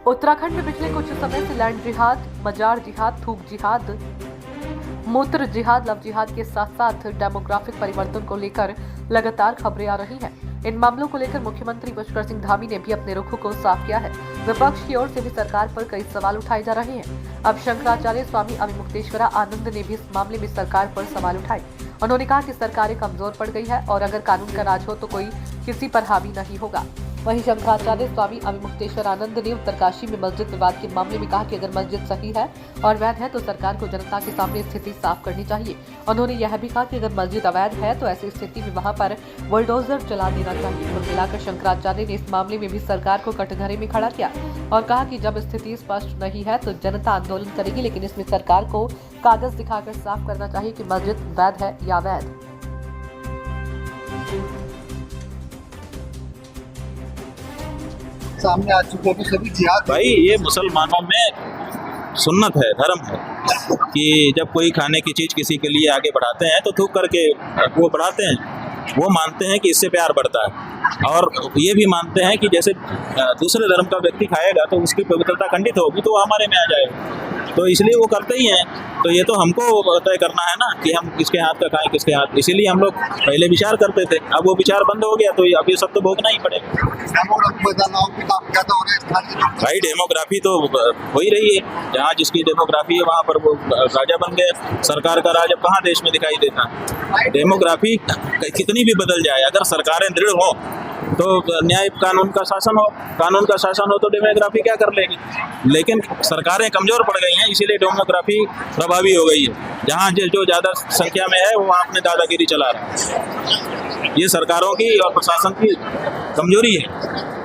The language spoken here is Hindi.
उत्तराखंड में पिछले कुछ समय से लैंड जिहाद, मजार जिहाद, थूक जिहाद, मूत्र जिहाद, लव जिहाद के साथ साथ डेमोग्राफिक परिवर्तन को लेकर लगातार खबरें आ रही हैं। इन मामलों को लेकर मुख्यमंत्री पुष्कर सिंह धामी ने भी अपने रुख को साफ किया है। विपक्ष की ओर से भी सरकार पर कई सवाल उठाए जा रहे हैं। अब शंकराचार्य स्वामी अविमुक्तेश्वरा आनंद ने भी इस मामले में सरकार पर सवाल उठाए। उन्होंने कहा कि सरकारें कमजोर पड़ गई है और अगर कानून का राज हो तो कोई किसी पर हावी नहीं होगा। वहीं शंकराचार्य स्वामी अविमुक्तेश्वर आनंद ने उत्तरकाशी में मस्जिद विवाद के मामले में कहा कि अगर मस्जिद सही है और वैध है तो सरकार को जनता के सामने स्थिति साफ करनी चाहिए। उन्होंने यह भी कहा कि अगर मस्जिद अवैध है तो ऐसी स्थिति में वहां पर बुलडोजर चला देना चाहिए। कुल मिलाकर शंकराचार्य ने इस मामले में भी सरकार को कटघरे में खड़ा किया और कहा कि जब स्थिति स्पष्ट नहीं है तो जनता आंदोलन करेगी, लेकिन इसमें सरकार को कागज दिखाकर साफ करना चाहिए कि मस्जिद वैध है या अवैध। सामने आ चुके हैं सभी जिहाद। भाई ये मुसलमानों में सुन्नत है, धर्म है कि जब कोई खाने की चीज़ किसी के लिए आगे बढ़ाते हैं तो थूक करके वो बढ़ाते हैं। वो मानते हैं कि इससे प्यार बढ़ता है और ये भी मानते हैं कि जैसे दूसरे धर्म का व्यक्ति खाएगा तो उसकी पवित्रता खंडित होगी तो वो हमारे में आ जाएगा, तो इसलिए वो करते ही हैं। तो ये तो हमको तय करना है ना कि हम किसके हाथ का खाएं, किसके हाथ। इसीलिए हम लोग पहले विचार करते थे, अब वो विचार बंद हो गया तो अब ये सब तो भोगना ही पड़ेगा। भाई डेमोग्राफी तो हो ही रही है, जहाँ जिसकी डेमोग्राफी है वहाँ पर वो राजा बन गए। सरकार का राज अब कहाँ देश में दिखाई देता है। डेमोग्राफी कितनी भी बदल जाए, अगर सरकारें दृढ़ हो तो न्याय कानून का शासन हो, कानून का शासन हो तो डेमोग्राफी क्या कर लेगी। लेकिन सरकारें कमजोर पड़ गई हैं, इसीलिए डेमोग्राफी प्रभावी हो गई है। जहाँ जो ज़्यादा संख्या में है वो वहाँ अपने दादागिरी चला रहा है। ये सरकारों की और प्रशासन की कमजोरी है।